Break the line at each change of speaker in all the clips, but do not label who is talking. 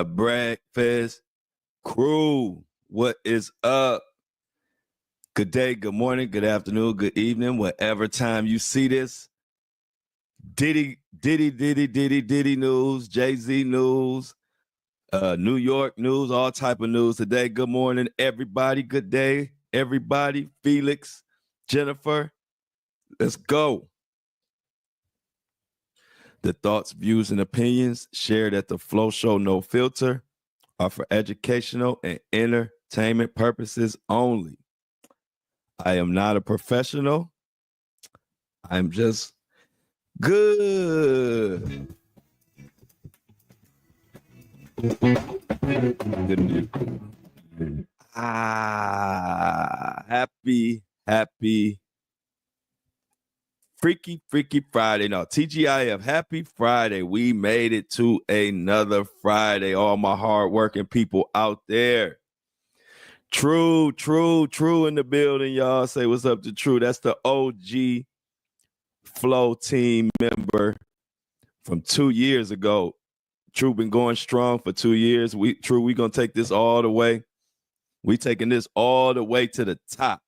Breakfast crew. What is up? Good day, good morning, good afternoon, good evening, whatever time you see this. Diddy news, Jay-Z news, New York news, all type of news today. Good morning, everybody. Good day, everybody. Felix, Jennifer, let's go. The thoughts, views, and opinions shared at the Flow Show No Filter are for educational and entertainment purposes only. I am not a professional. I'm just good. Happy Freaky Friday. No, TGIF, happy Friday. We made it to another Friday. All my hardworking people out there. True in the building, y'all. Say what's up to True. That's the OG Flow team member from 2 years ago. True been going strong for 2 years. We gonna take this all the way. We taking this all the way to the top.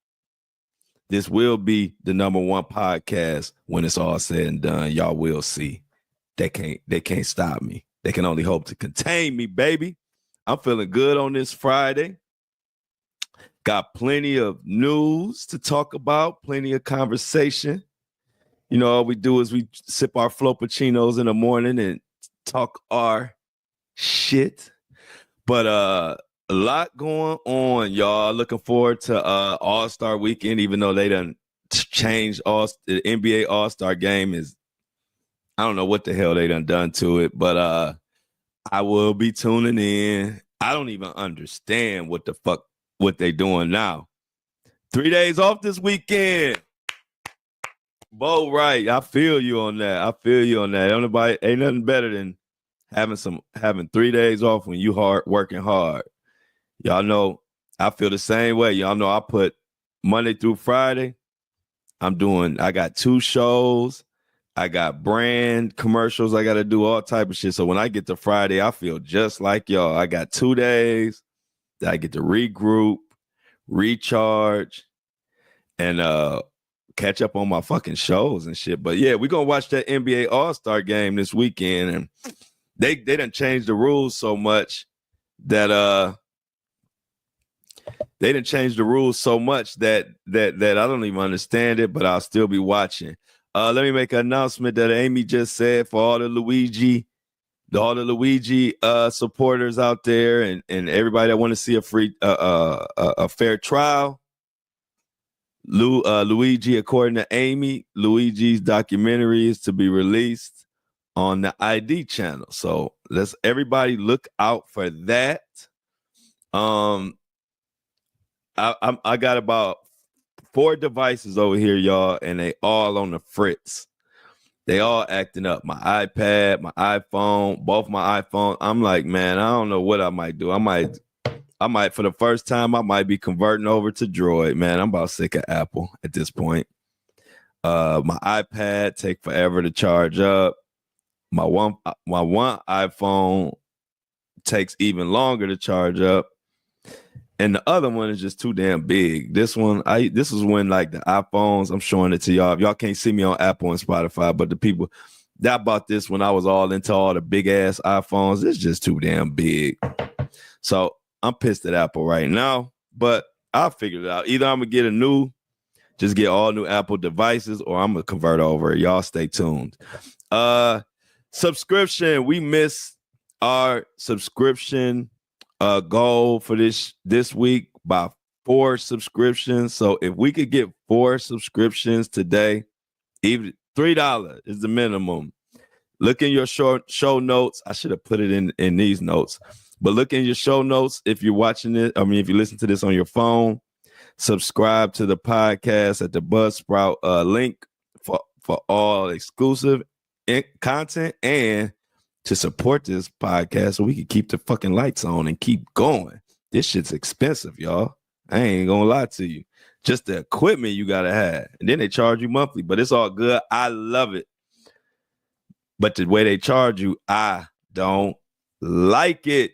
This will be the #1 podcast when it's all said and done. Y'all will see. They can't stop me. They can only hope to contain me, baby. I'm feeling good on this Friday. Got plenty of news to talk about, plenty of conversation. You know, all we do is we sip our Floppuccinos in the morning and talk our shit. But a lot going on, y'all. Looking forward to All-Star Weekend, even though they done changed the NBA All-Star game is, I don't know what the hell they done to it, but I will be tuning in. I don't even understand what they doing now. 3 days off this weekend. Bo, right. I feel you on that. Ain't nothing better than having 3 days off when you working hard. Y'all know I feel the same way. Y'all know I put Monday through Friday. I got 2 shows. I got brand commercials. I got to do all type of shit. So when I get to Friday, I feel just like y'all. I got 2 days that I get to regroup, recharge, and catch up on my fucking shows and shit. But yeah, we're going to watch that NBA All-Star game this weekend. And they done changed the rules so much that I don't even understand it, but I'll still be watching. Let me make an announcement that Amy just said for all the Luigi supporters out there and everybody that want to see a fair trial. Luigi, according to Amy, Luigi's documentary is to be released on the ID channel. So let's everybody look out for that. I got about 4 devices over here, y'all, and they all on the fritz. They all acting up. My iPad, my iPhone, both my iPhones. I'm like, man, I don't know what I might do. I might, for the first time, I might be converting over to Droid. Man, I'm about sick of Apple at this point. My iPad take forever to charge up. My one iPhone takes even longer to charge up. And the other one is just too damn big. This is when like the iPhones, I'm showing it to y'all. If y'all can't see me on Apple and Spotify, but the people that bought this when I was all into all the big ass iPhones, it's just too damn big. So I'm pissed at Apple right now, but I'll figure it out. Either I'm gonna get get all new Apple devices, or I'm gonna convert over. Y'all stay tuned. Subscription. We missed our subscription goal for this week by 4 subscriptions. So if we could get 4 subscriptions today, even $3 is the minimum. Look in your show notes. I should have put it in these notes, but look in your show notes if you're watching it. I mean, if you listen to this on your phone, subscribe to the podcast at the Buzzsprout link for all exclusive content and to support this podcast so we can keep the fucking lights on and keep going. This shit's expensive, y'all. I ain't gonna lie to you. Just the equipment you gotta have. And then they charge you monthly, but it's all good. I love it. But the way they charge you, I don't like it.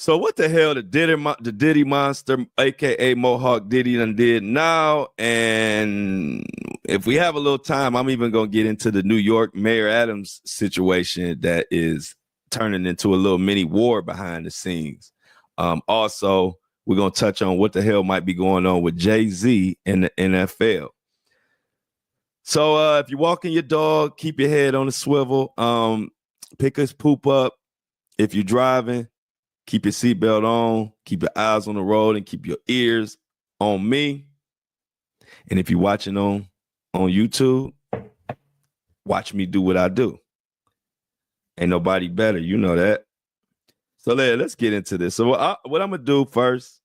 So what the hell the Diddy monster, aka Mohawk Diddy, done did now? And if we have a little time, I'm even gonna get into the New York Mayor Adams situation that is turning into a little mini war behind the scenes. Also, we're gonna touch on what the hell might be going on with Jay-Z in the NFL. So if you're walking your dog, keep your head on the swivel. Pick his poop up. If you're driving, keep your seatbelt on, keep your eyes on the road, and keep your ears on me. And if you're watching on YouTube, watch me do what I do. Ain't nobody better, you know that. So let's get into this. So what I'm going to do first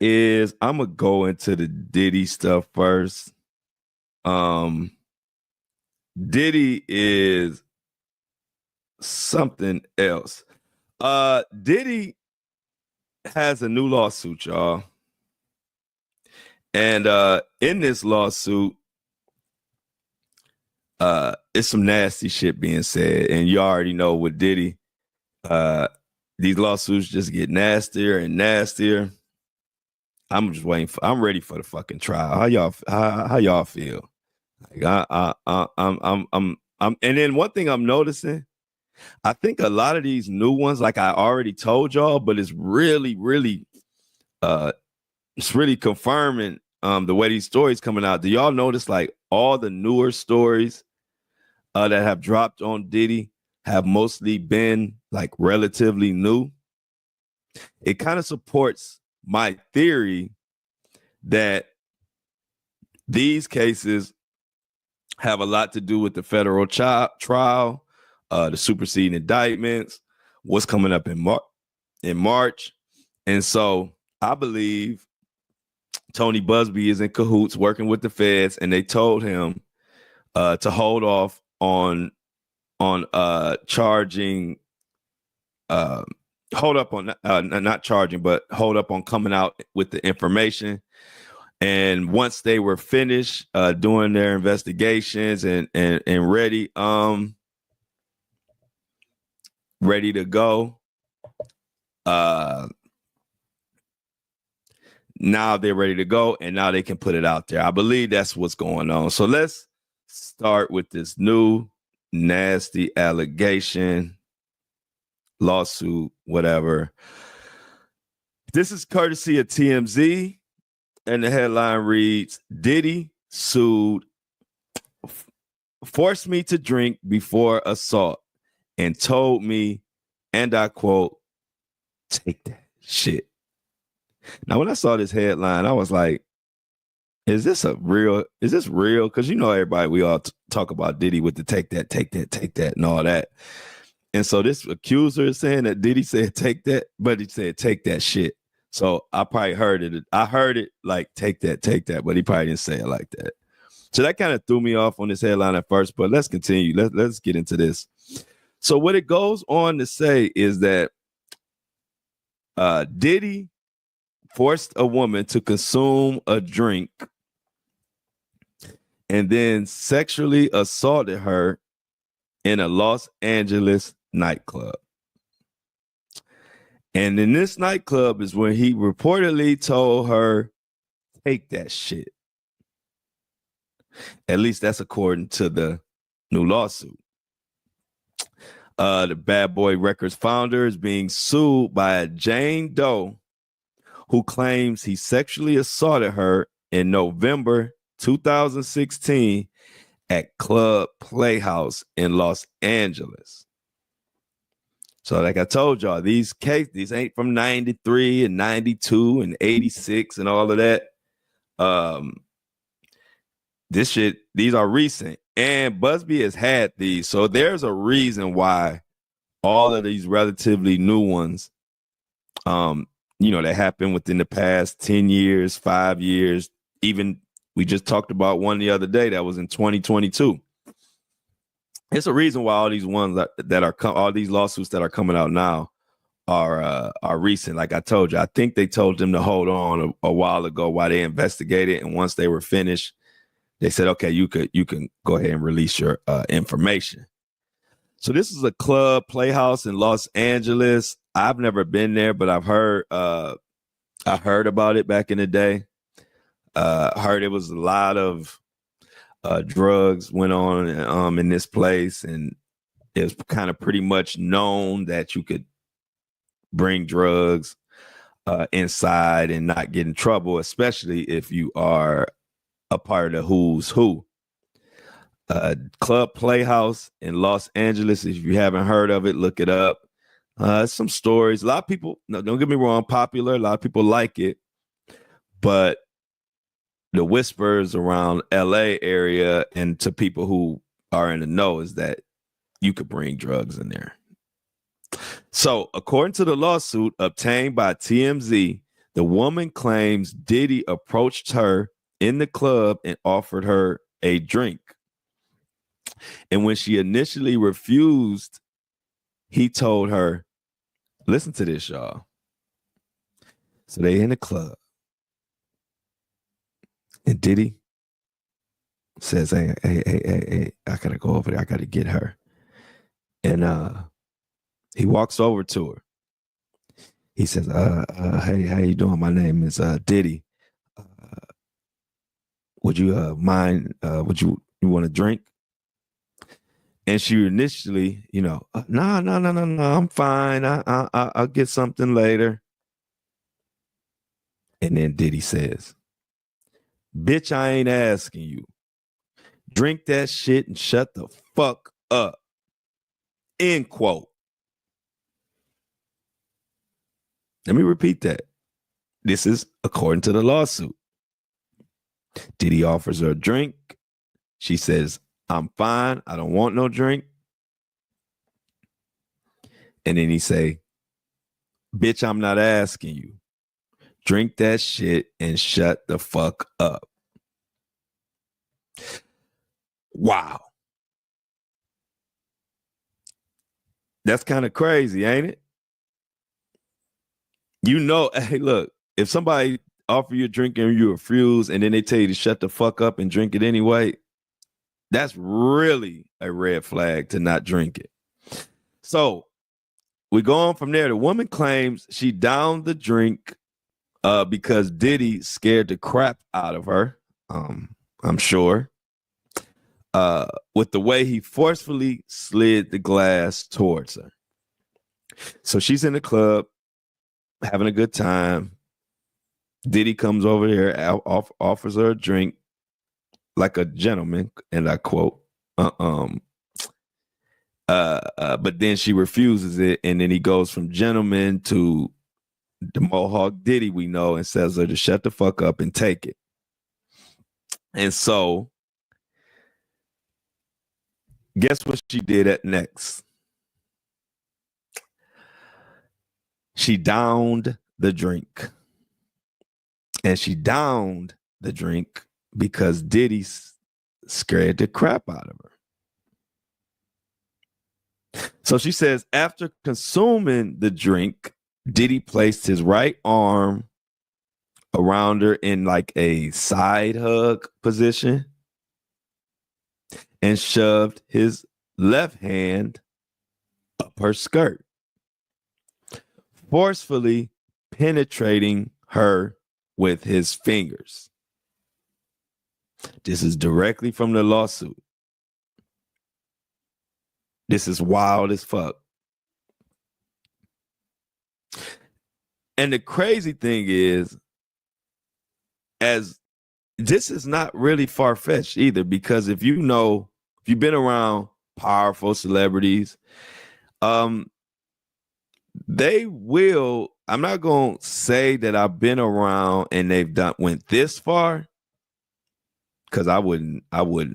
is I'm going to go into the Diddy stuff first. Diddy is something else. Diddy has a new lawsuit, y'all. And in this lawsuit, it's some nasty shit being said. And you already know with Diddy, these lawsuits just get nastier and nastier. I'm just waiting I'm ready for the fucking trial. How y'all feel? Like I'm and then one thing I'm noticing, I think a lot of these new ones, like I already told y'all, but it's really confirming the way these stories coming out. Do y'all notice like all the newer stories that have dropped on Diddy have mostly been like relatively new? It kind of supports my theory that these cases have a lot to do with the federal trial, the superseding indictments, what's coming up in March. And so I believe Tony Busby is in cahoots working with the feds, and they told him to hold off on charging, hold up on not charging, but hold up on coming out with the information. And once they were finished doing their investigations and ready to go, now they're ready to go, and now they can put it out there. I believe that's what's going on. So let's start with this new nasty allegation, lawsuit, whatever. This is courtesy of TMZ, and the headline reads, Diddy sued, forced me to drink before assault and told me, and I quote, take that shit. Now, when I saw this headline, I was like, is this real? Because you know everybody, we all talk about Diddy with the take that, and all that. And so this accuser is saying that Diddy said take that, but he said take that shit. So I probably heard it. I heard it like take that, but he probably didn't say it like that. So that kind of threw me off on this headline at first, but let's continue. Let's get into this. So what it goes on to say is that Diddy forced a woman to consume a drink and then sexually assaulted her in a Los Angeles nightclub. And in this nightclub is when he reportedly told her, take that shit. At least that's according to the new lawsuit. The Bad Boy Records founder is being sued by a Jane Doe who claims he sexually assaulted her in November 2016 at Club Playhouse in Los Angeles. So like I told y'all, these ain't from 93 and 92 and 86 and all of that. These are recent. And Busby has had these. So there's a reason why all of these relatively new ones, that happened within the past 10 years, 5 years. Even we just talked about one the other day that was in 2022. It's a reason why all these ones all these lawsuits that are coming out now are recent. Like I told you, I think they told them to hold on a while ago while they investigated, and once they were finished, they said, "Okay, you can go ahead and release your information." So this is a club playhouse in Los Angeles. I've never been there, but I've heard I heard about it back in the day. I heard it was a lot of drugs went on in this place, and it was kind of pretty much known that you could bring drugs inside and not get in trouble, especially if you are a part of the who's who. Club Playhouse in Los Angeles. If you haven't heard of it, look it up. Some stories. A lot of people, no, don't get me wrong, popular. A lot of people like it, but the whispers around LA area and to people who are in the know is that you could bring drugs in there. So, according to the lawsuit obtained by TMZ, the woman claims Diddy approached her in the club and offered her a drink. And when she initially refused, he told her, listen to this, y'all. So they in the club. And Diddy says, hey, I gotta go over there. I gotta get her. And he walks over to her. He says, hey, how you doing? My name is Diddy. Would you mind? Would you want a drink? And she initially, no, I'm fine. I'll get something later. And then Diddy says, bitch, I ain't asking you. Drink that shit and shut the fuck up. End quote. Let me repeat that. This is according to the lawsuit. Diddy offers her a drink. She says, I'm fine. I don't want no drink. And then he say, bitch, I'm not asking you. Drink that shit and shut the fuck up. Wow. That's kind of crazy, ain't it? Hey, look, if somebody offer you a drink and you refuse and then they tell you to shut the fuck up and drink it anyway, that's really a red flag to not drink it. So we go on from there. The woman claims she downed the drink because Diddy scared the crap out of her, I'm sure, with the way he forcefully slid the glass towards her. So she's in the club, having a good time. Diddy comes over here, offers her a drink like a gentleman, and I quote, but then she refuses it, and then he goes from gentleman to the Mohawk Diddy we know and says her to shut the fuck up and take it. And so, guess what she did at next? She downed the drink. And she downed the drink because Diddy scared the crap out of her. So she says, after consuming the drink, Diddy placed his right arm around her in like a side hug position and shoved his left hand up her skirt, forcefully penetrating her with his fingers. This is directly from the lawsuit. This is wild as fuck. And the crazy thing is, as this is not really far-fetched either, because if you've been around powerful celebrities, they will, I'm not going to say that I've been around and went this far, because I wouldn't,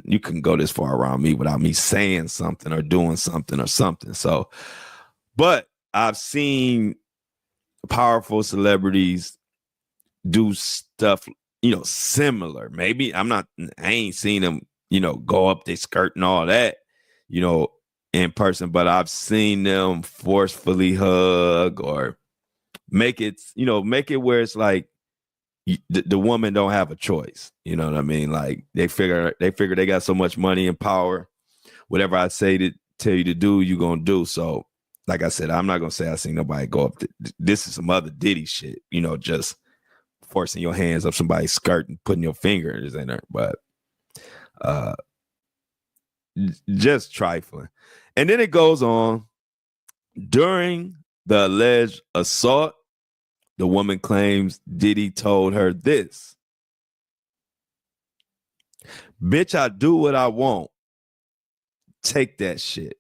you couldn't go this far around me without me saying something or doing something or something. So, but I've seen powerful celebrities do stuff, similar. Maybe I ain't seen them, go up their skirt and all that, in person, but I've seen them forcefully hug or make it where it's like the woman don't have a choice. You know what I mean? Like they figure they got so much money and power. Whatever I say tell you to do, you're going to do. So, like I said, I'm not going to say I seen nobody go up. This is some other Diddy shit, just forcing your hands up somebody's skirt and putting your fingers in there. But just trifling. And then it goes on. During the alleged assault, the woman claims Diddy told her this. Bitch, I do what I want. Take that shit.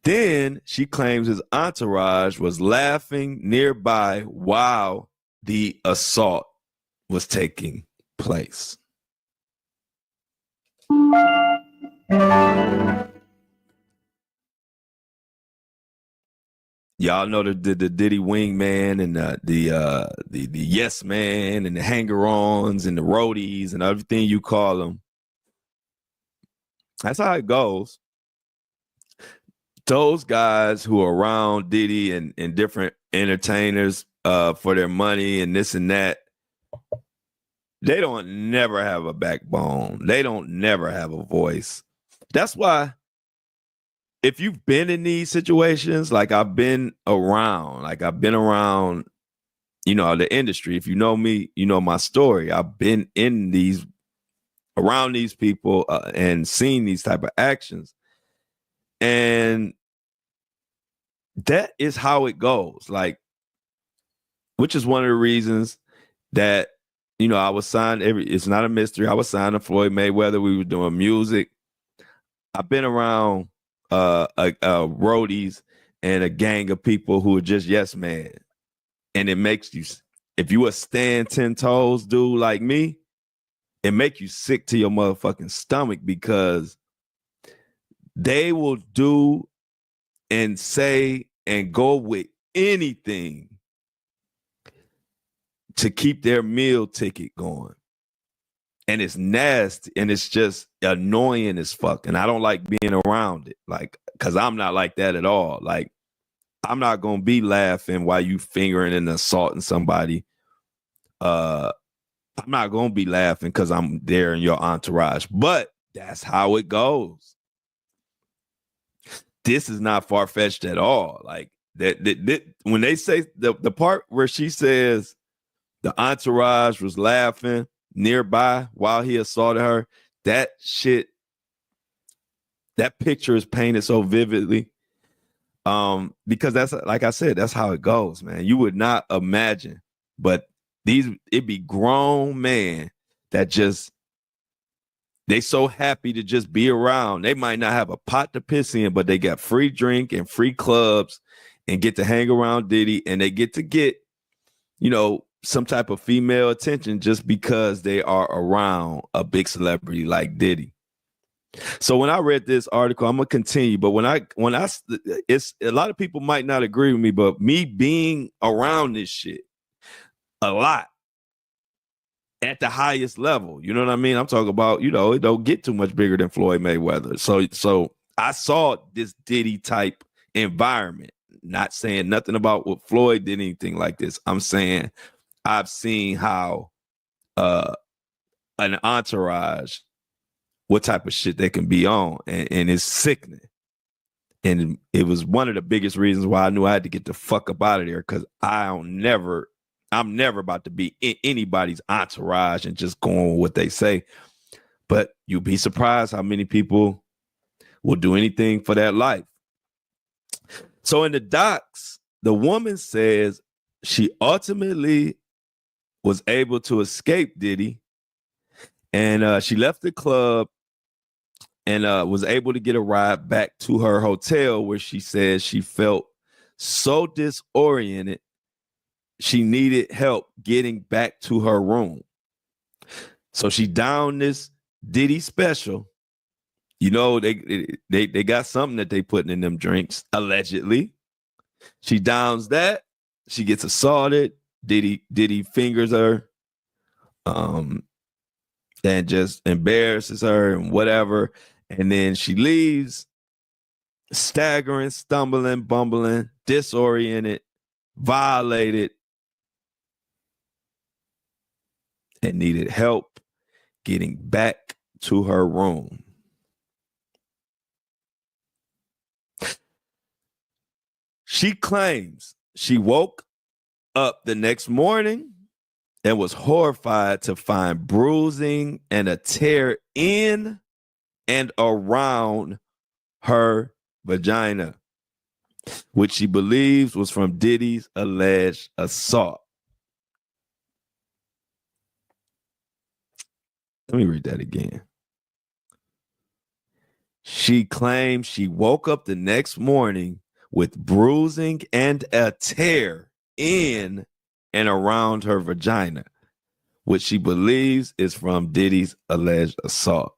Then she claims his entourage was laughing nearby while the assault was taking place. Y'all know the Diddy wingman and the yes man and the hanger-ons and the roadies and everything you call them. That's how it goes. Those guys who are around Diddy and different entertainers for their money and this and that, they don't never have a backbone. They don't never have a voice. That's why if you've been in these situations, like I've been around the industry. If you know me, you know my story. I've been around these people and seen these type of actions. And that is how it goes. Like, which is one of the reasons that, I was signed it's not a mystery. I was signed to Floyd Mayweather. We were doing music. I've been around roadies and a gang of people who are just yes man. And it makes you, if you a stand 10 toes dude like me, it make you sick to your motherfucking stomach because they will do and say and go with anything to keep their meal ticket going. And it's nasty and it's just annoying as fuck. And I don't like being around it. Like, cause I'm not like that at all. Like, I'm not gonna be laughing while you fingering and assaulting somebody. I'm not gonna be laughing because I'm there in your entourage. But that's how it goes. This is not far-fetched at all. Like that when they say the part where she says the entourage was laughing nearby while he assaulted her, that picture is painted so vividly. Because that's, like I said, that's how it goes, man. You would not imagine, but it be grown men that just, they so happy to just be around. They might not have a pot to piss in, but they got free drink and free clubs and get to hang around Diddy, and they get some type of female attention just because they are around a big celebrity like Diddy. So when I read this article, I'm gonna continue, but it's a lot of people might not agree with me, but me being around this shit a lot at the highest level, you know what I mean? I'm talking about, it don't get too much bigger than Floyd Mayweather. So I saw this Diddy type environment. Not saying nothing about what Floyd did, anything like this. I'm saying I've seen how an entourage, what type of shit they can be on, and it's sickening. And it was one of the biggest reasons why I knew I had to get the fuck up out of there, because I'm never about to be in anybody's entourage and just going with what they say. But you'd be surprised how many people will do anything for that life. So in the docs, the woman says she ultimately was able to escape Diddy, and she left the club and was able to get a ride back to her hotel, where she says she felt so disoriented she needed help getting back to her room. So she downed this Diddy special. They got something that they putting in them drinks, allegedly. She downs that. She gets assaulted. Diddy fingers her, and just embarrasses her and whatever. And then she leaves, staggering, stumbling, bumbling, disoriented, violated, and needed help getting back to her room. She claims she woke up the next morning and was horrified to find bruising and a tear in and around her vagina, which she believes was from Diddy's alleged assault. Let me read that again. She claims she woke up the next morning with bruising and a tear in and around her vagina, which she believes is from Diddy's alleged assault.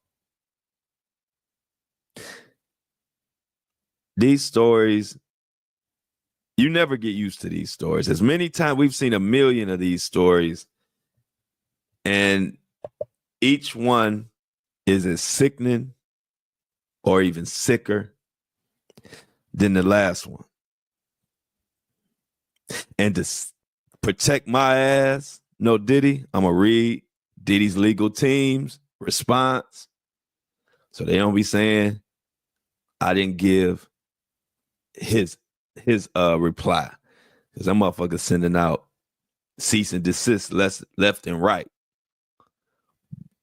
These stories, you never get used to these stories. As many times we've seen a million of these stories, and each one is as sickening or even sicker than the last one. And to protect my ass, no Diddy, I'm going to read Diddy's legal team's response so they don't be saying I didn't give his reply, because that motherfucker sending out cease and desist left and right.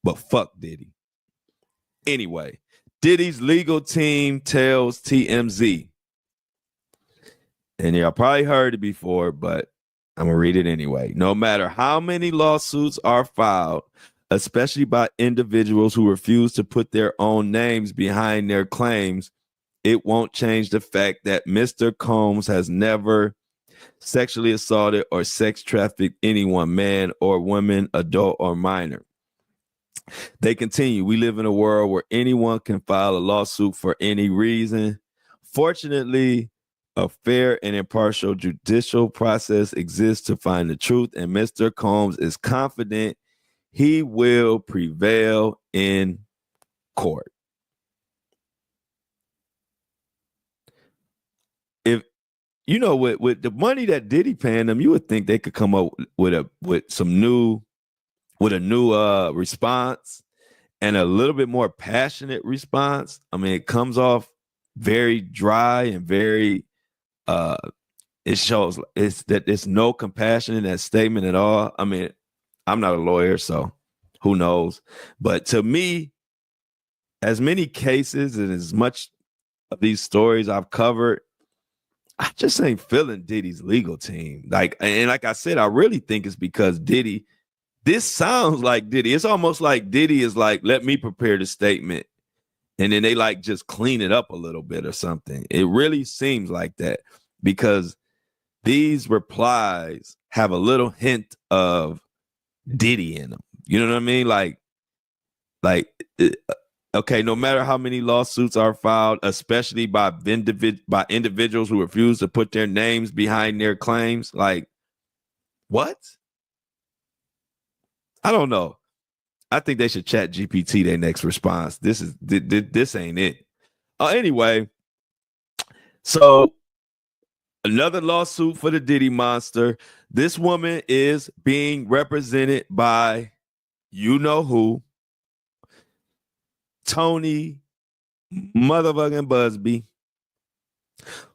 But fuck Diddy. Anyway, Diddy's legal team tells TMZ, and y'all probably heard it before, but I'm going to read it anyway. No matter how many lawsuits are filed, especially by individuals who refuse to put their own names behind their claims, it won't change the fact that Mr. Combs has never sexually assaulted or sex trafficked anyone, man or woman, adult or minor. They continue, we live in a world where anyone can file a lawsuit for any reason. Fortunately, a fair and impartial judicial process exists to find the truth, and Mr. Combs is confident he will prevail in court. If you know, with the money that Diddy paying them, you would think they could come up with a new response and a little bit more passionate response. I mean, it comes off very dry and very it shows it's no compassion in that statement at all. I mean, I'm not a lawyer, so who knows? But to me, as many cases and as much of these stories I've covered, I just ain't feeling Diddy's legal team. Like I said, I really think it's because Diddy, this sounds like Diddy. It's almost like Diddy is like, let me prepare the statement, and then they like just clean it up a little bit or something. It really seems like that, because these replies have a little hint of Diddy in them. You know what I mean? Like, okay, no matter how many lawsuits are filed, especially by individuals who refuse to put their names behind their claims, like, what? I don't know. I think they should chat GPT their next response. This ain't it. Anyway, so another lawsuit for the Diddy monster. This woman is being represented by you know who, Tony motherfucking Busby,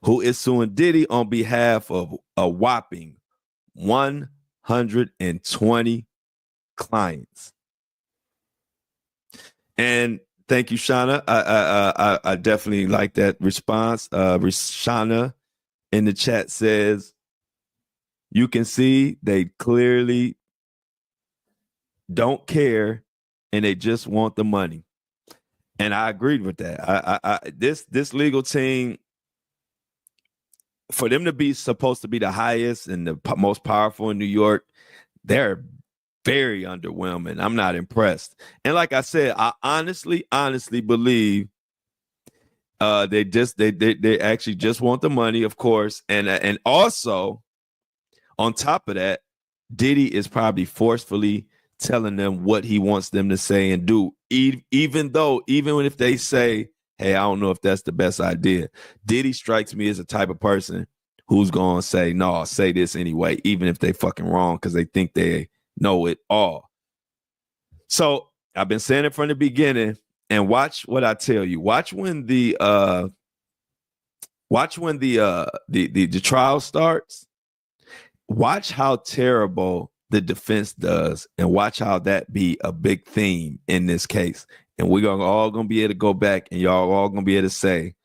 who is suing Diddy on behalf of a whopping 120 clients. And thank you, Shauna. I definitely like that response. Shauna in the chat says, you can see they clearly don't care and they just want the money. And I agreed with that. This legal team, for them to be supposed to be the highest and the most powerful in New York, they're very underwhelming. I'm not impressed. And like I said, I honestly believe they actually just want the money, of course, and also on top of that, Diddy is probably forcefully telling them what he wants them to say and do, even if they say, hey, I don't know if that's the best idea. Diddy strikes me as a type of person who's going to say, no, I'll say this anyway, even if they fucking wrong, because they think they know it all. So I've been saying it from the beginning, and watch what I tell you. Watch when the Watch when the trial starts. Watch how terrible the defense does, and watch how that be a big theme in this case. And we're all gonna be able to go back, and y'all all gonna be able to say,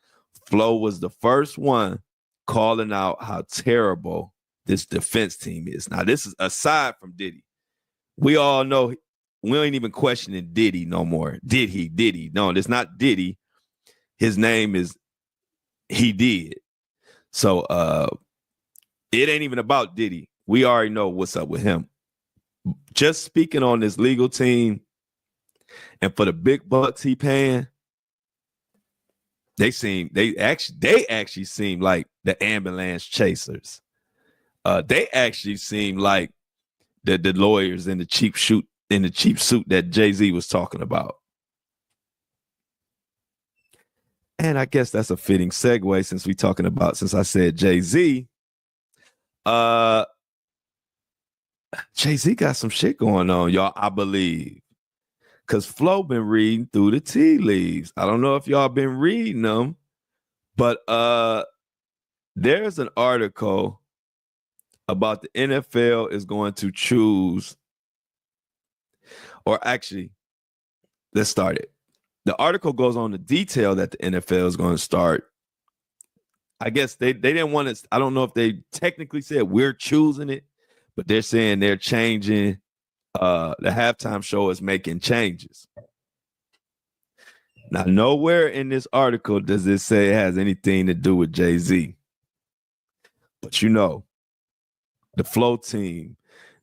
Flo was the first one calling out how terrible this defense team is. Now, this is aside from Diddy. We all know we ain't even questioning Diddy no more. Did he? Did he? No, it's not Diddy. His name is He Did. So it ain't even about Diddy. We already know what's up with him. Just speaking on this legal team and for the big bucks he paying, they actually seem like the ambulance chasers. They actually seem like the lawyers in the cheap suit that Jay-Z was talking about. And I guess that's a fitting segue since I said Jay-Z. Jay-Z got some shit going on, y'all, I believe. Because Flo been reading through the tea leaves. I don't know if y'all been reading them, but there's an article about the NFL is going to choose, or actually, let's start it. The article goes on to detail that the NFL is going to start. I guess they didn't want to, I don't know if they technically said we're choosing it, but they're saying they're changing. The halftime show is making changes. Now, nowhere in this article does it say it has anything to do with Jay-Z. But you know, the Flow team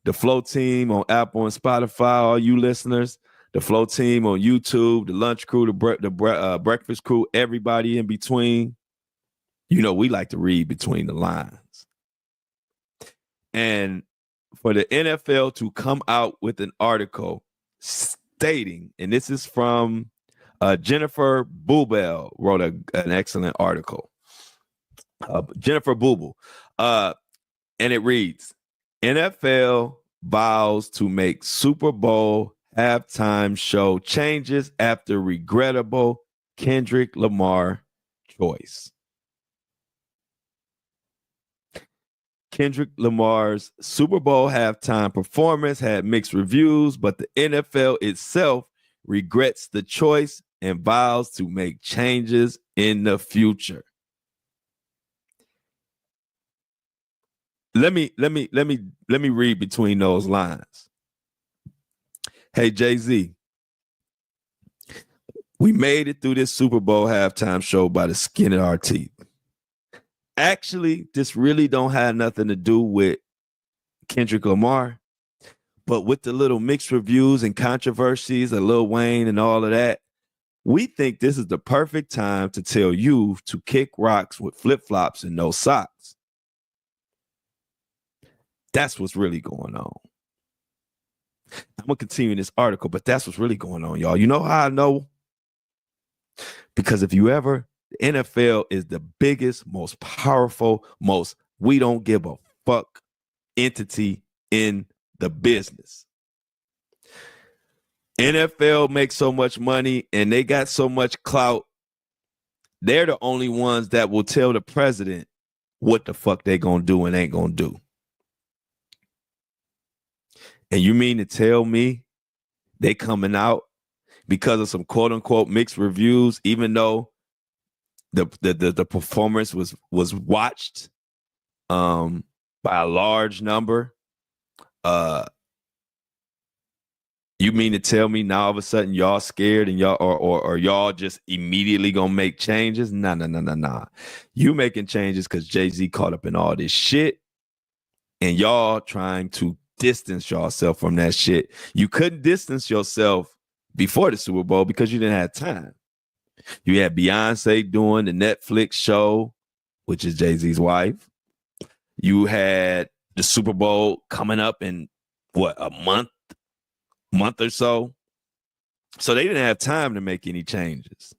on Apple and Spotify, all you listeners, the Flow team on YouTube, the lunch crew, the breakfast crew, everybody in between. You know, we like to read between the lines. And for the NFL to come out with an article stating, and this is from Jennifer Boobell wrote an excellent article. Jennifer Boobell. And it reads, NFL vows to make Super Bowl halftime show changes after regrettable Kendrick Lamar choice. Kendrick Lamar's Super Bowl halftime performance had mixed reviews, but the NFL itself regrets the choice and vows to make changes in the future. Let me read between those lines. Hey, Jay-Z, we made it through this Super Bowl halftime show by the skin of our teeth. Actually, this really don't have nothing to do with Kendrick Lamar, but with the little mixed reviews and controversies of Lil Wayne and all of that, we think this is the perfect time to tell you to kick rocks with flip-flops and no socks. That's what's really going on. I'm going to continue this article, but that's what's really going on, y'all. You know how I know? Because if you ever, the NFL is the biggest, most powerful, most we don't give a fuck entity in the business. NFL makes so much money and they got so much clout. They're the only ones that will tell the president what the fuck they gonna do and ain't gonna do. And you mean to tell me they coming out because of some quote unquote mixed reviews, even though the performance was watched by a large number? You mean to tell me now all of a sudden y'all scared and y'all or y'all just immediately gonna make changes? Nah. You making changes because Jay-Z caught up in all this shit and y'all trying to distance yourself from that shit. You couldn't distance yourself before the Super Bowl because you didn't have time. You had Beyonce doing the Netflix show, which is Jay-Z's wife. You had the Super Bowl coming up in a month or so. So they didn't have time to make any changes.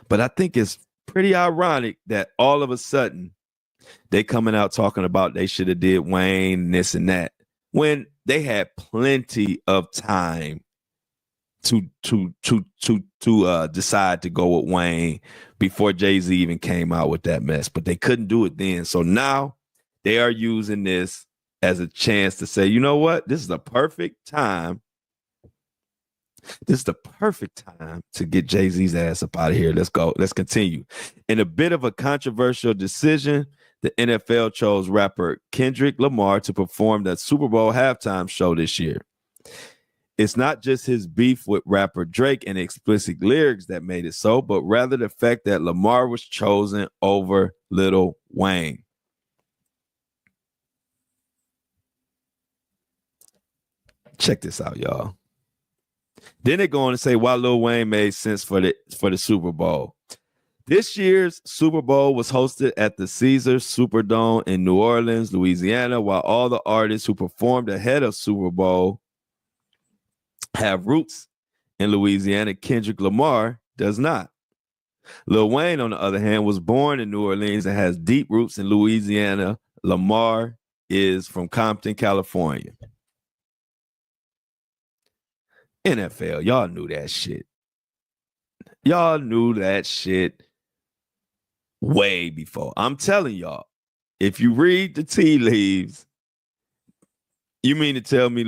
But I think it's pretty ironic that all of a sudden they coming out talking about they should have did Wayne, this and that, when they had plenty of time to decide to go with Wayne before Jay-Z even came out with that mess, but they couldn't do it then. So now they are using this as a chance to say, you know what? This is the perfect time. This is the perfect time to get Jay-Z's ass up out of here. Let's go. Let's continue. In a bit of a controversial decision, the NFL chose rapper Kendrick Lamar to perform the Super Bowl halftime show this year. It's not just his beef with rapper Drake and explicit lyrics that made it so, but rather the fact that Lamar was chosen over Lil Wayne. Check this out, y'all. Then they go on to say why Lil Wayne made sense for the Super Bowl. This year's Super Bowl was hosted at the Caesars Superdome in New Orleans, Louisiana, while all the artists who performed ahead of Super Bowl have roots in Louisiana. Kendrick Lamar does not. Lil Wayne, on the other hand, was born in New Orleans and has deep roots in Louisiana. Lamar is from Compton, California. NFL, y'all knew that shit. Y'all knew that shit way before. I'm telling y'all, if you read the tea leaves, you mean to tell me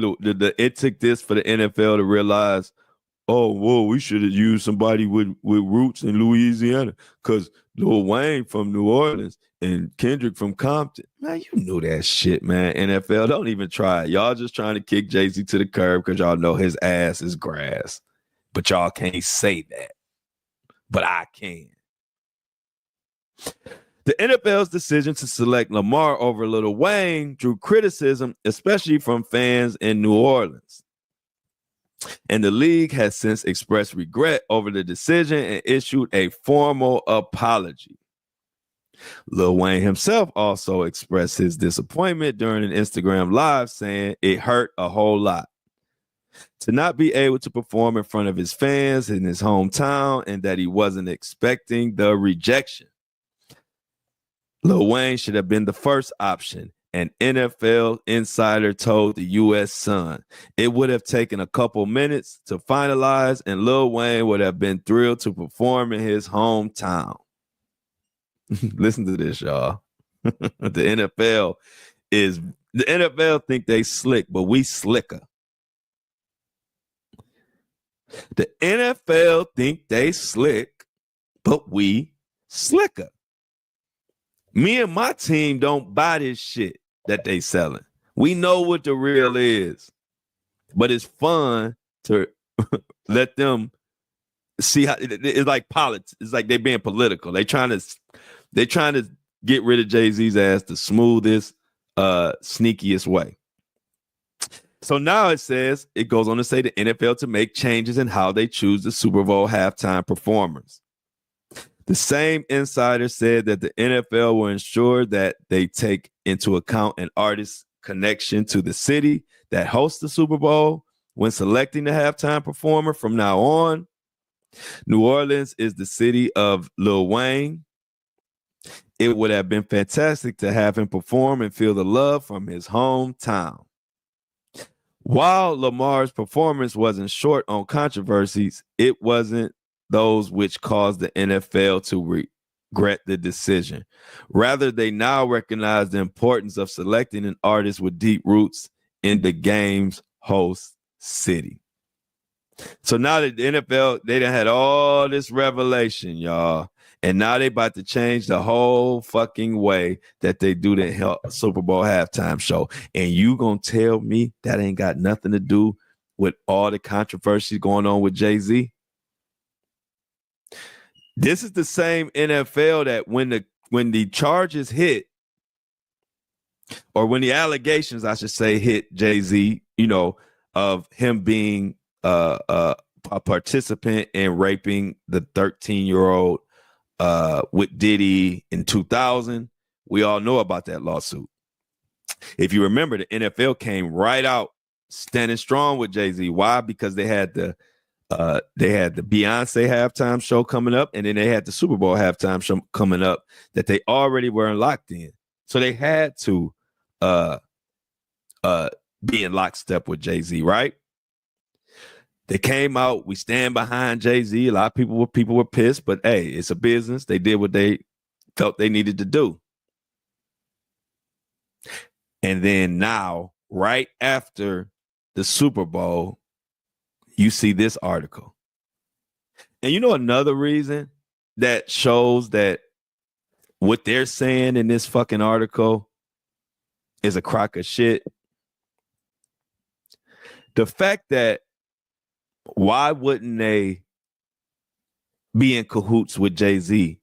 it took this for the NFL to realize, oh, whoa, we should have used somebody with roots in Louisiana because Lil Wayne from New Orleans and Kendrick from Compton. Man, you knew that shit, man. NFL, don't even try it. Y'all just trying to kick Jay-Z to the curb because y'all know his ass is grass. But y'all can't say that. But I can. The NFL's decision to select Lamar over Lil Wayne drew criticism, especially from fans in New Orleans. And the league has since expressed regret over the decision and issued a formal apology. Lil Wayne himself also expressed his disappointment during an Instagram live, saying it hurt a whole lot to not be able to perform in front of his fans in his hometown and that he wasn't expecting the rejection. Lil Wayne should have been the first option, an NFL insider told the U.S. Sun. It would have taken a couple minutes to finalize, and Lil Wayne would have been thrilled to perform in his hometown. Listen to this, y'all. The NFL think they slick, but we slicker. The NFL think they slick, but we slicker. Me and my team don't buy this shit that they selling. We know what the real is, but it's fun to let them see how it's like politics. It's like they being political. They trying to get rid of Jay-Z's ass the smoothest, sneakiest way. So now it goes on to say the NFL to make changes in how they choose the Super Bowl halftime performers. The same insider said that the NFL will ensure that they take into account an artist's connection to the city that hosts the Super Bowl when selecting the halftime performer from now on. New Orleans is the city of Lil Wayne. It would have been fantastic to have him perform and feel the love from his hometown. While Lamar's performance wasn't short on controversies, it wasn't those which caused the NFL to regret the decision. Rather, they now recognize the importance of selecting an artist with deep roots in the game's host city. So now that the NFL, they done had all this revelation, y'all. And now they about to change the whole fucking way that they do the Super Bowl halftime show. And you gonna tell me that ain't got nothing to do with all the controversy going on with Jay-Z? This is the same NFL that when the charges hit, or when the allegations, I should say, hit Jay-Z, of him being a participant in raping the 13-year-old with Diddy in 2000. We all know about that lawsuit. If you remember, the NFL came right out standing strong with Jay-Z. Why? Because they had the Beyonce halftime show coming up, and then they had the Super Bowl halftime show coming up that they already were locked in. So they had to be in lockstep with Jay-Z, right? They came out. We stand behind Jay-Z. A lot of people were pissed, but hey, it's a business. They did what they felt they needed to do. And then now, right after the Super Bowl, you see this article. And you know another reason that shows that what they're saying in this fucking article is a crock of shit? The fact that why wouldn't they be in cahoots with Jay-Z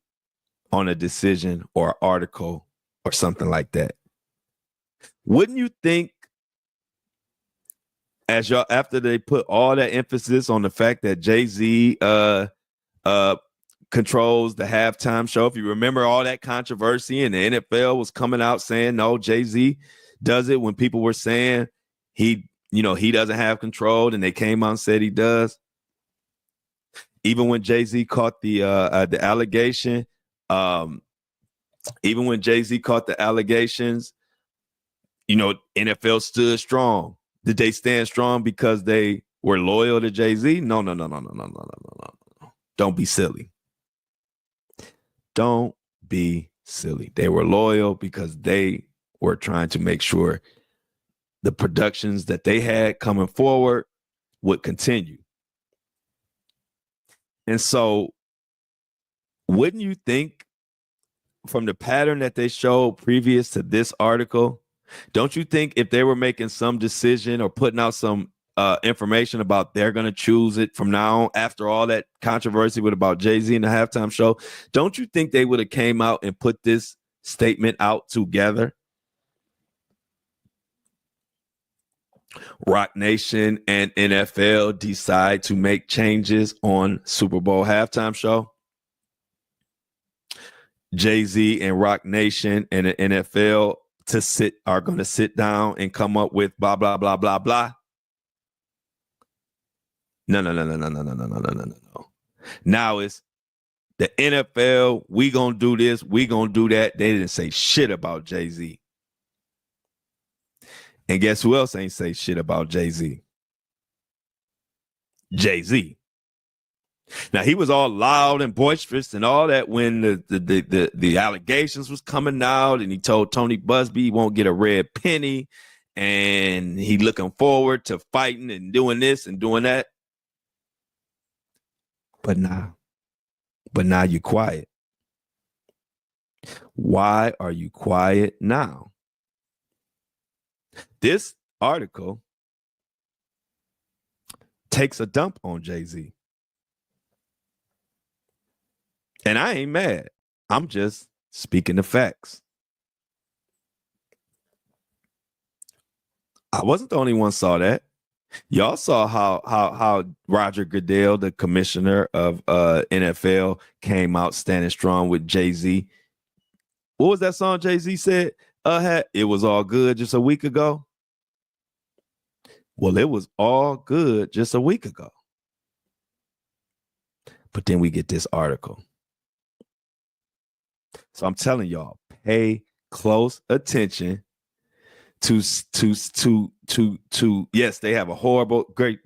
on a decision or article or something like that? Wouldn't you think, as y'all, after they put all that emphasis on the fact that Jay-Z controls the halftime show, if you remember all that controversy and the NFL was coming out saying no, Jay-Z does it, when people were saying he doesn't have control, and they came out and said he does. Even when Jay-Z caught the allegation, even when Jay-Z caught the allegations, NFL stood strong. Did they stand strong because they were loyal to Jay-Z? No. Don't be silly. Don't be silly. They were loyal because they were trying to make sure the productions that they had coming forward would continue. And so, wouldn't you think, from the pattern that they showed previous to this article, don't you think if they were making some decision or putting out some information about they're going to choose it from now on, after all that controversy with about Jay-Z and the halftime show, don't you think they would have came out and put this statement out together? Rock Nation and NFL decide to make changes on Super Bowl halftime show. Jay-Z and Rock Nation and the NFL are going to sit down and come up with blah, blah, blah, blah, blah. No. Now it's the NFL. We going to do this. We going to do that. They didn't say shit about Jay-Z. And guess who else ain't say shit about Jay-Z? Jay-Z. Now, he was all loud and boisterous and all that when the allegations was coming out, and he told Tony Busby he won't get a red penny, and he looking forward to fighting and doing this and doing that. But now you're quiet. Why are you quiet now? This article takes a dump on Jay-Z. And I ain't mad. I'm just speaking the facts. I wasn't the only one saw that. Y'all saw how Roger Goodell, the commissioner of NFL, came out standing strong with Jay-Z. What was that song Jay-Z said? It was all good just a week ago. Well, it was all good just a week ago. But then we get this article. So I'm telling y'all, pay close attention to yes, they have a horrible, great,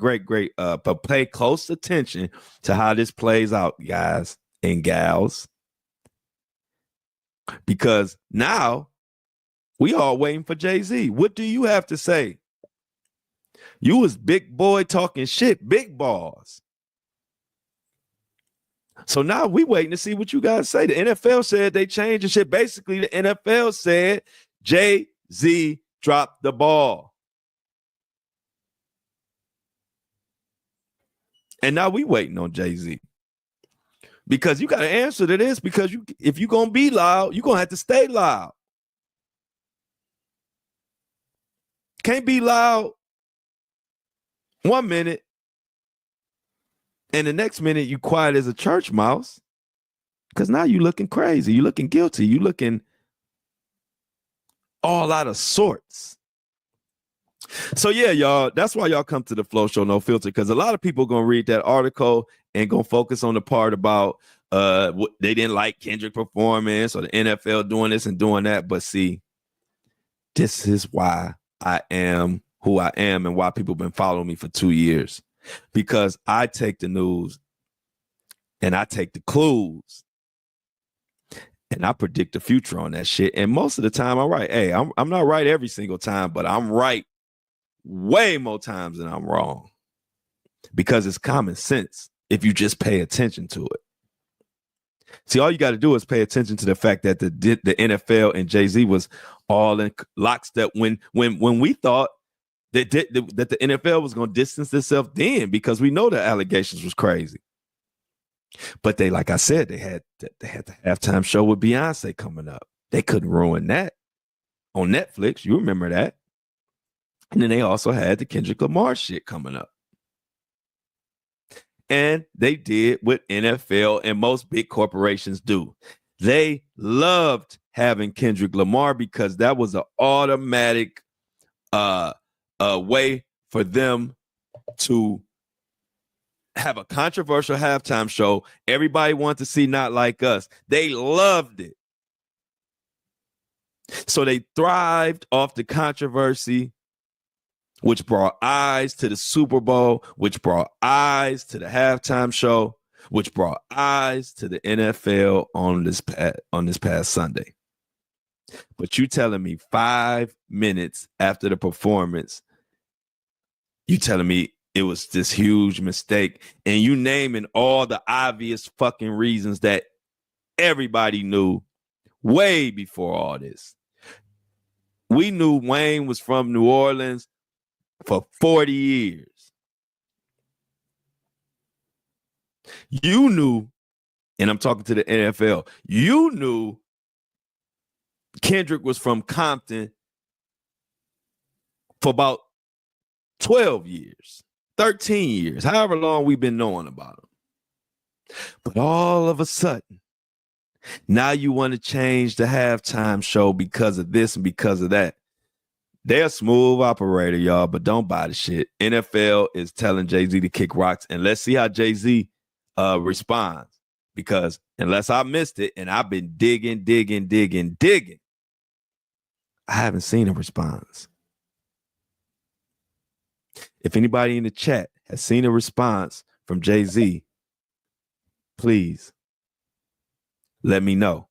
but pay close attention to how this plays out, guys and gals. Because now we all waiting for Jay-Z. What do you have to say? You was big boy talking shit, big balls. So now we waiting to see what you guys say. The NFL said they changed the shit. Basically, the NFL said Jay-Z dropped the ball. And now we waiting on Jay-Z. Because you got to answer to this, because if you're going to be loud, you're going to have to stay loud. Can't be loud 1 minute and the next minute you quiet as a church mouse, because now you looking crazy. You looking guilty. You looking all out of sorts. So yeah, y'all, that's why y'all come to the Flow Show No Filter, because a lot of people going to read that article and going to focus on the part about they didn't like Kendrick performance or the NFL doing this and doing that. But see, this is why I am who I am and why people been following me for 2 years. because I take the news and I take the clues and I predict the future on that shit. And most of the time I'm right. Hey, I'm not right every single time, but I'm right way more times than I'm wrong because it's common sense if you just pay attention to it. See, all you got to do is pay attention to the fact that the NFL and Jay-Z was all in lockstep when we thought that the NFL was going to distance itself then because we know the allegations was crazy. But they, like I said, they had the halftime show with Beyonce coming up. They couldn't ruin that on Netflix. You remember that. And then they also had the Kendrick Lamar shit coming up. And they did what NFL and most big corporations do. They loved having Kendrick Lamar because that was an automatic way for them to have a controversial halftime show. Everybody wanted to see Not Like Us. They loved it. So they thrived off the controversy, which brought eyes to the Super Bowl, which brought eyes to the halftime show, which brought eyes to the NFL on this past Sunday. But you telling me 5 minutes after the performance, you telling me it was this huge mistake, and you naming all the obvious fucking reasons that everybody knew way before all this. We knew Wayne was from New Orleans for 40 years. You knew, and I'm talking to the NFL, you knew Kendrick was from Compton for about 12 years, 13 years, however long we've been knowing about him. But all of a sudden, now you want to change the halftime show because of this and because of that. They're a smooth operator, y'all, but don't buy the shit. NFL is telling Jay-Z to kick rocks, and let's see how Jay-Z responds. Because unless I missed it, and I've been digging, I haven't seen a response. If anybody in the chat has seen a response from Jay-Z, please let me know.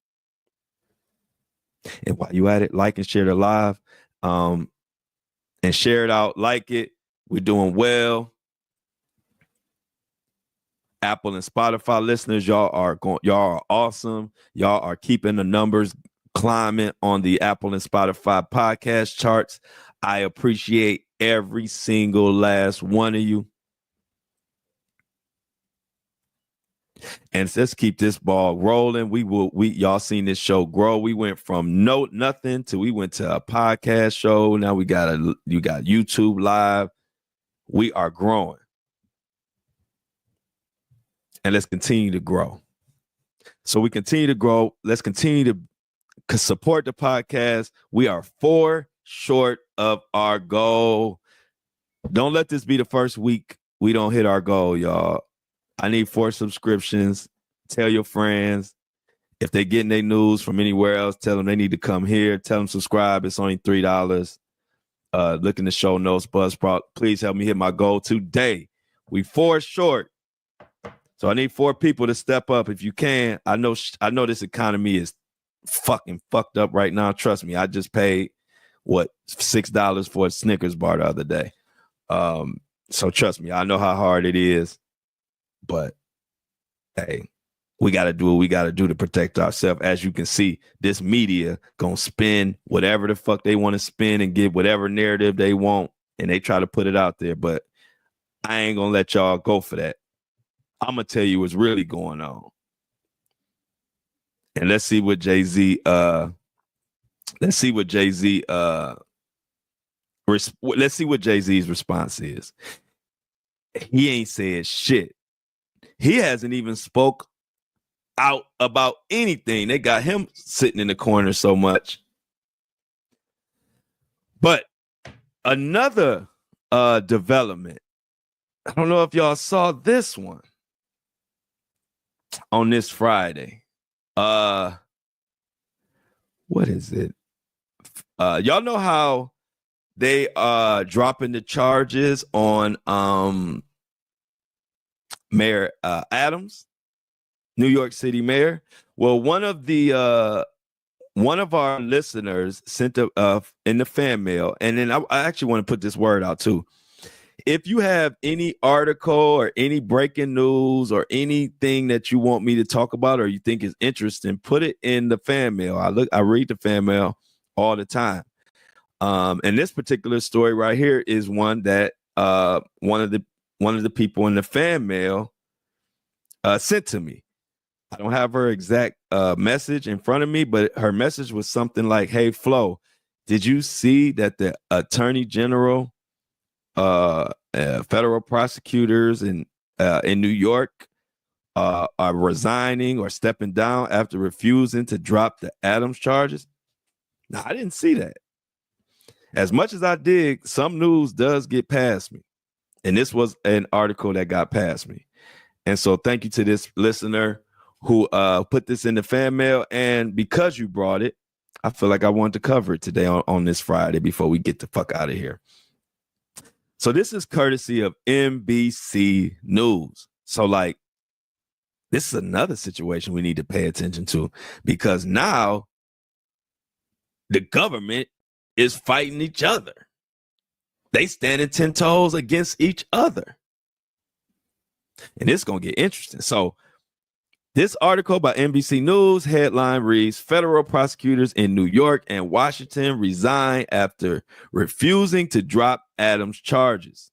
And while you at it, like and share the live, and share it out, like it. We're doing well. Apple and Spotify listeners, y'all are awesome. Y'all are keeping the numbers climbing on the Apple and Spotify podcast charts. I appreciate every single last one of you. And let's keep this ball rolling. Y'all seen this show grow. We went from nothing to we went to a podcast show. Now you got YouTube live. We are growing. And let's continue to grow. So we continue to grow. Let's continue to support the podcast. We are 4 short of our goal. Don't let this be the first week we don't hit our goal, y'all. I need 4 subscriptions. Tell your friends. If they're getting their news from anywhere else, tell them they need to come here. Tell them subscribe. It's only $3. Look in the show notes, Buzzsprout. Please help me hit my goal today. We 4 short. So I need 4 people to step up if you can. I know this economy is fucking fucked up right now. Trust me. I just paid, $6 for a Snickers bar the other day. So trust me, I know how hard it is. But hey, we got to do what we got to do to protect ourselves. As you can see, this media gonna spin whatever the fuck they want to spin and get whatever narrative they want, and they try to put it out there. But I ain't gonna let y'all go for that. I'm gonna tell you what's really going on, and let's see what Jay-Z. Let's see what Jay-Z. Let's see what Jay-Z's response is. He ain't said shit. He hasn't even spoke out about anything. They got him sitting in the corner so much. But another development. I don't know if y'all saw this one on this Friday. What is it? Y'all know how they dropping the charges on Mayor Adams, New York City mayor. Well, one of our listeners sent in the fan mail, and then I actually want to put this word out too. If you have any article or any breaking news or anything that you want me to talk about or you think is interesting, put it in the fan mail. I read the fan mail all the time. And this particular story right here is one that one of the people in the fan mail sent to me. I don't have her exact message in front of me, but her message was something like, "Hey, Flo, did you see that the Attorney General, federal prosecutors in New York are resigning or stepping down after refusing to drop the Adams charges?" Now, I didn't see that. As much as I dig, some news does get past me. And this was an article that got past me. And so thank you to this listener who put this in the fan mail. And because you brought it, I feel like I wanted to cover it today on this Friday before we get the fuck out of here. So this is courtesy of NBC News. So like, this is another situation we need to pay attention to, because now the government is fighting each other. They standing 10 toes against each other. And it's going to get interesting. So this article by NBC News headline reads, "Federal prosecutors in New York and Washington resign after refusing to drop Adams charges.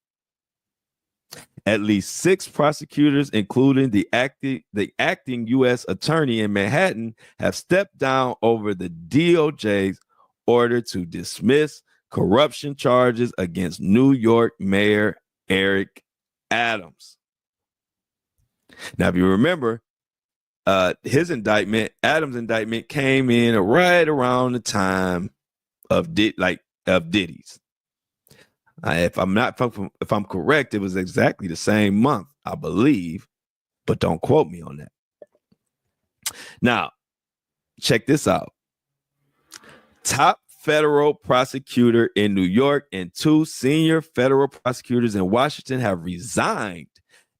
At least 6 prosecutors, including the acting U.S. attorney in Manhattan, have stepped down over the DOJ's order to dismiss corruption charges against New York Mayor Eric Adams." Now, if you remember, Adams' indictment came in right around the time of Diddy's. If I'm correct, it was exactly the same month, I believe, but don't quote me on that. Now, check this out. Top federal prosecutor in New York and 2 senior federal prosecutors in Washington have resigned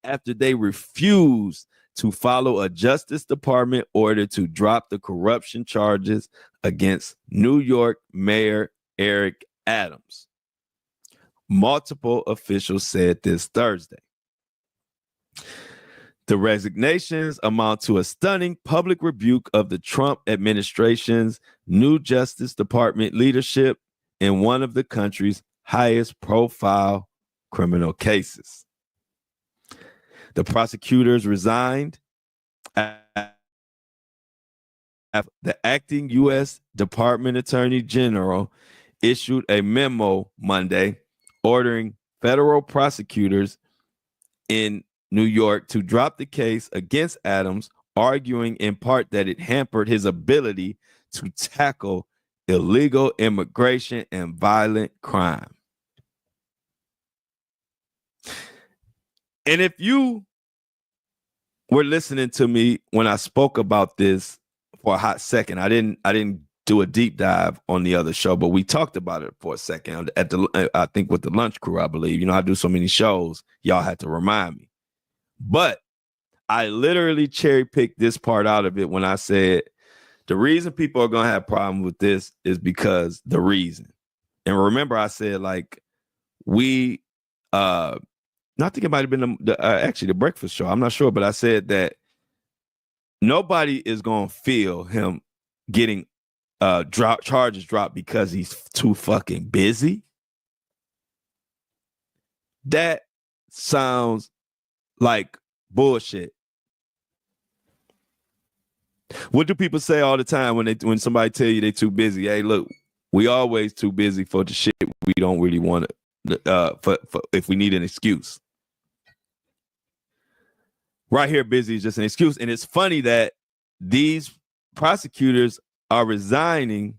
after they refused to follow a Justice Department order to drop the corruption charges against New York Mayor Eric Adams. Multiple officials said this Thursday. The resignations amount to a stunning public rebuke of the Trump administration's new Justice Department leadership in one of the country's highest profile criminal cases. The prosecutors resigned after the acting U.S. Department Attorney General issued a memo Monday ordering federal prosecutors in New York to drop the case against Adams, arguing in part that it hampered his ability to tackle illegal immigration and violent crime. And if you were listening to me when I spoke about this for a hot second, I didn't do a deep dive on the other show, but we talked about it for a second I think with the lunch crew, I believe. You know, I do so many shows, y'all had to remind me. But I literally cherry picked this part out of it when I said the reason people are going to have problems with this is because the reason. And remember, I said, like, I think it might have been actually the breakfast show. I'm not sure, but I said that nobody is going to feel him getting charges dropped because he's too fucking busy. That sounds like bullshit. What do people say all the time when somebody tell you they're too busy? Hey, look, we always too busy for the shit we don't really want to, for if we need an excuse. Right here, busy is just an excuse. And it's funny that these prosecutors are resigning,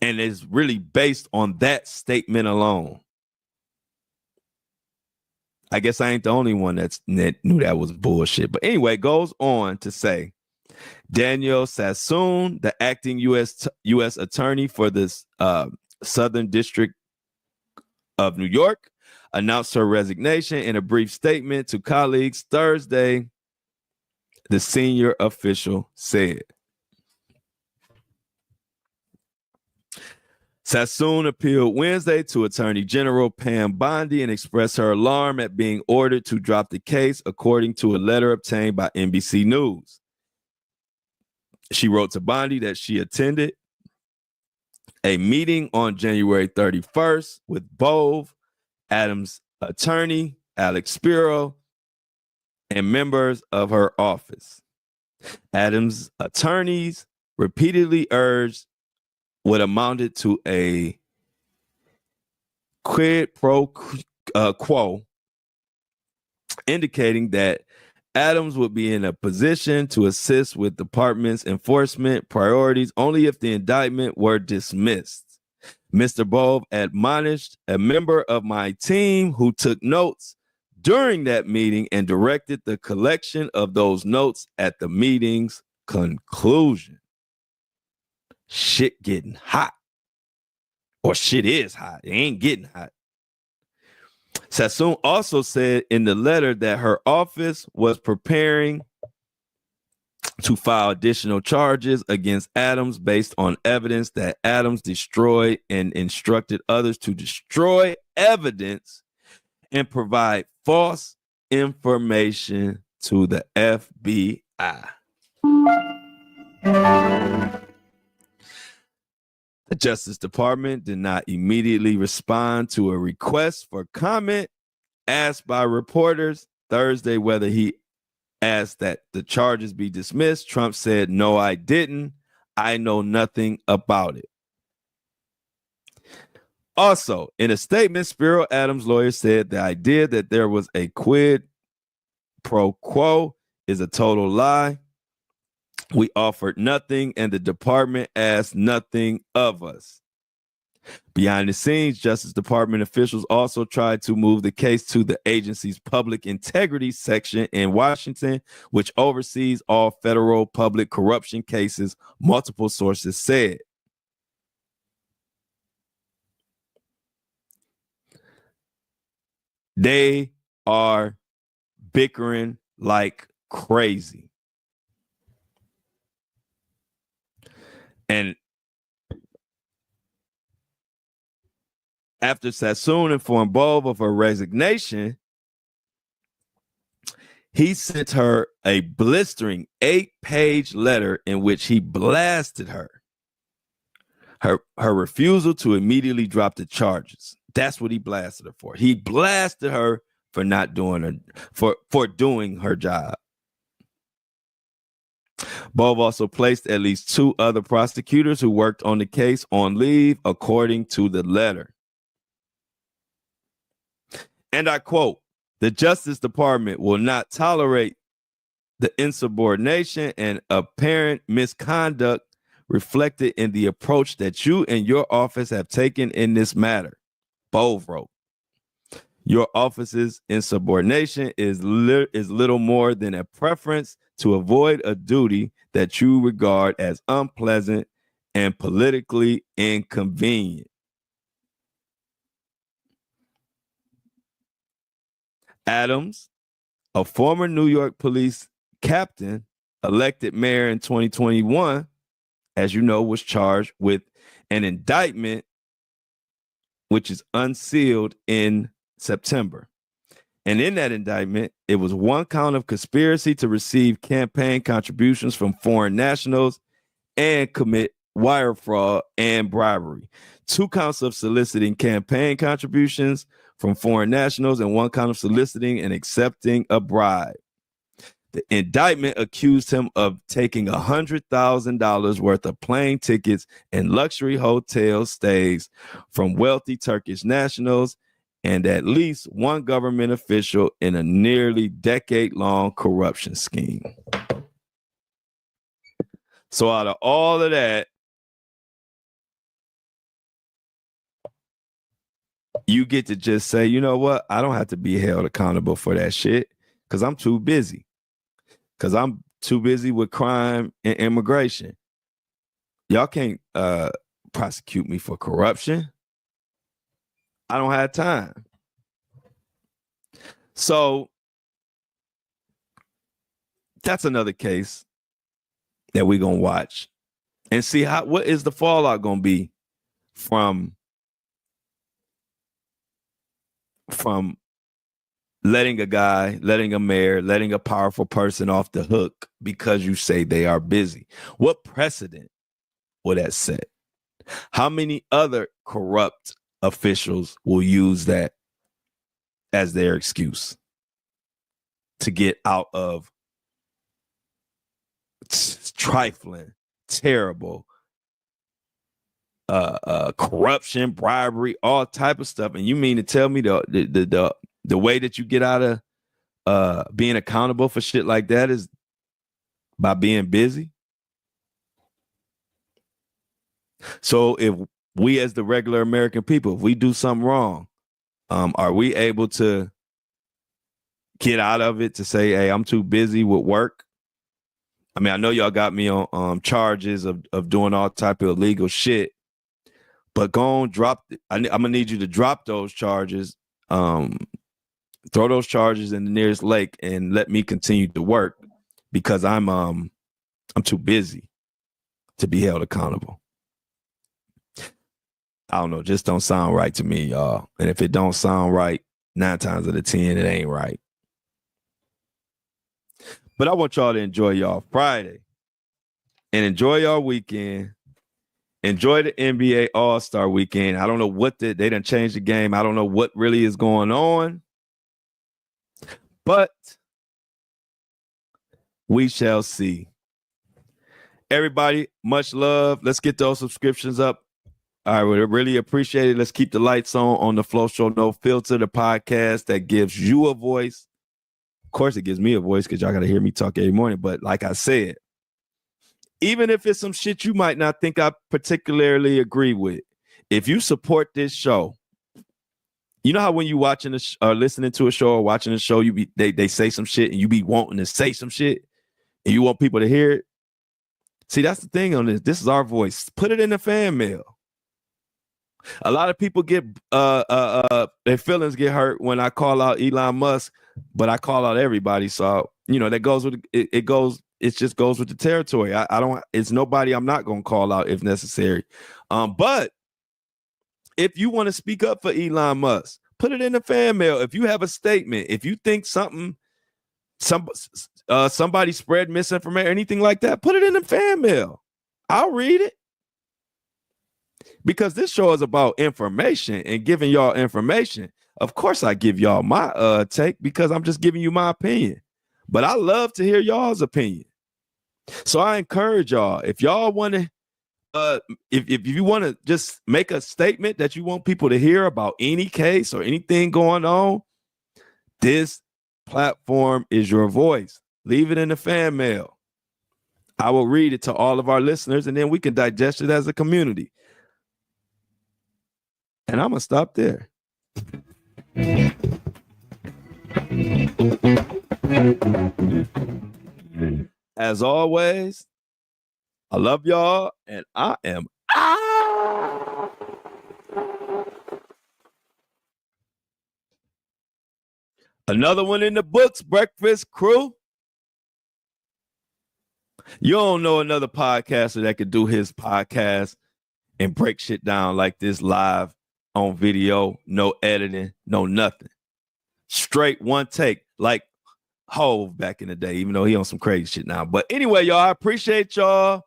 and it's really based on that statement alone. I guess I ain't the only one that knew that was bullshit. But anyway, goes on to say, Daniel Sassoon, the acting U.S. attorney for this Southern District of New York, announced her resignation in a brief statement to colleagues Thursday, the senior official said. Sassoon appealed Wednesday to Attorney General Pam Bondi and expressed her alarm at being ordered to drop the case, according to a letter obtained by NBC News. She wrote to Bondi that she attended a meeting on January 31st with Bove, Adams' attorney, Alex Spiro, and members of her office. Adams' attorneys repeatedly urged what amounted to a quid pro quo, indicating that Adams would be in a position to assist with department's enforcement priorities only if the indictment were dismissed. Mr. Bove admonished a member of my team who took notes during that meeting and directed the collection of those notes at the meeting's conclusion. Shit getting hot. Or shit is hot. It ain't getting hot. Sassoon also said in the letter that her office was preparing to file additional charges against Adams based on evidence that Adams destroyed and instructed others to destroy evidence and provide false information to the FBI. The Justice Department did not immediately respond to a request for comment asked by reporters Thursday whether he asked that the charges be dismissed. Trump said, "No, I didn't. I know nothing about it." Also, in a statement, Spiro Adams' lawyer said the idea that there was a quid pro quo is a total lie. We offered nothing, and the department asked nothing of us. Behind the scenes, Justice Department officials also tried to move the case to the agency's public integrity section in Washington, which oversees all federal public corruption cases, multiple sources said. They are bickering like crazy. And after Sassoon informed Bove of her resignation, he sent her a blistering 8-page letter in which he blasted her refusal to immediately drop the charges. That's what he blasted her for. He blasted her for not doing for doing her job. Bove also placed at least 2 other prosecutors who worked on the case on leave, according to the letter. And I quote, "The Justice Department will not tolerate the insubordination and apparent misconduct reflected in the approach that you and your office have taken in this matter," Bove wrote. "Your office's insubordination is little more than a preference to avoid a duty that you regard as unpleasant and politically inconvenient." Adams, a former New York police captain, elected mayor in 2021, as you know, was charged with an indictment which is unsealed in September. And in that indictment, it was 1 count of conspiracy to receive campaign contributions from foreign nationals and commit wire fraud and bribery, 2 counts of soliciting campaign contributions from foreign nationals, and 1 count of soliciting and accepting a bribe. The indictment accused him of taking $100,000 worth of plane tickets and luxury hotel stays from wealthy Turkish nationals and at least 1 government official in a nearly decade-long corruption scheme. So out of all of that, you get to just say, you know what? I don't have to be held accountable for that shit because I'm too busy. Because I'm too busy with crime and immigration. Y'all can't prosecute me for corruption. I don't have time. So that's another case that we're gonna watch and see what is the fallout gonna be from letting a mayor, letting a powerful person off the hook because you say they are busy. What precedent will that set? How many other corrupt officials will use that as their excuse to get out of trifling, terrible, corruption, bribery, all type of stuff? And you mean to tell me the way that you get out of being accountable for shit like that is by being busy? So if we as the regular American people, if we do something wrong, are we able to get out of it to say, hey, I'm too busy with work? I mean, I know y'all got me on charges of doing all type of illegal shit, but go on, I'm gonna need you to drop those charges, throw those charges in the nearest lake and let me continue to work because I'm too busy to be held accountable. I don't know, just don't sound right to me, y'all. And if it don't sound right, 9 times out of 10, it ain't right. But I want y'all to enjoy y'all Friday and enjoy y'all weekend. Enjoy the NBA All-Star weekend. I don't know what they done changed the game. I don't know what really is going on. But we shall see. Everybody, much love. Let's get those subscriptions up. I would really appreciate it. Let's keep the lights on the Flow Show No Filter, the podcast that gives you a voice. Of course, it gives me a voice because y'all got to hear me talk every morning. But like I said, even if it's some shit you might not think I particularly agree with, if you support this show, you know how when you watching or listening to a show or watching a show, they say some shit and you be wanting to say some shit and you want people to hear it. See, that's the thing on this. This is our voice. Put it in the fan mail. A lot of people get their feelings get hurt when I call out Elon Musk, but I call out everybody. So that goes with it goes. It just goes with the territory. I don't. It's nobody I'm not gonna call out if necessary. But if you want to speak up for Elon Musk, put it in the fan mail. If you have a statement, if you think somebody spread misinformation or anything like that, put it in the fan mail. I'll read it. Because this show is about information and giving y'all information. Of course, I give y'all my take because I'm just giving you my opinion. But I love to hear y'all's opinion. So I encourage y'all, if y'all want to, if you want to just make a statement that you want people to hear about any case or anything going on, this platform is your voice. Leave it in the fan mail. I will read it to all of our listeners and then we can digest it as a community. And I'm going to stop there. As always, I love y'all and I am out. Another one in the books, Breakfast Crew. You don't know another podcaster that could do his podcast and break shit down like this live on video, no editing, no nothing. Straight one take, like Hove back in the day, even though he on some crazy shit now. But anyway, y'all, I appreciate y'all.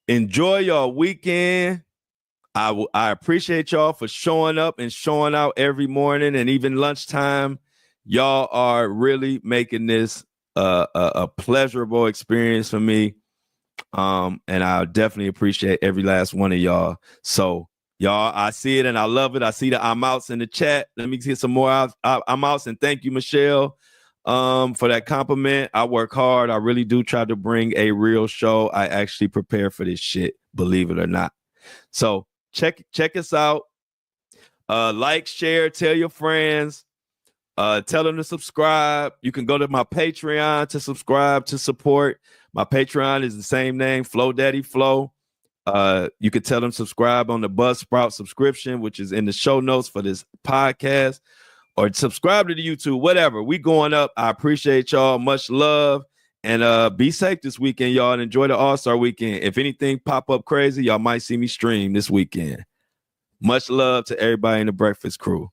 Enjoy your weekend. I appreciate y'all for showing up and showing out every morning and even lunchtime. Y'all are really making this a pleasurable experience for me. And I definitely appreciate every last one of y'all. So y'all, I see it and I love it. I see the I'm outs in the chat. Let me get some more I'm outs, and thank you, Michelle, for that compliment. I work hard. I really do try to bring a real show. I actually prepare for this shit, believe it or not. So check us out. Like, share, tell your friends. Tell them to subscribe. You can go to my Patreon to subscribe, to support. My Patreon is the same name, Flow Daddy Flow. You could tell them subscribe on the Buzzsprout subscription, which is in the show notes for this podcast. or subscribe to the YouTube, whatever. We going up. I appreciate y'all. Much love. And be safe this weekend, y'all, and enjoy the All-Star weekend. If anything pop up crazy, y'all might see me stream this weekend. Much love to everybody in the Breakfast Crew.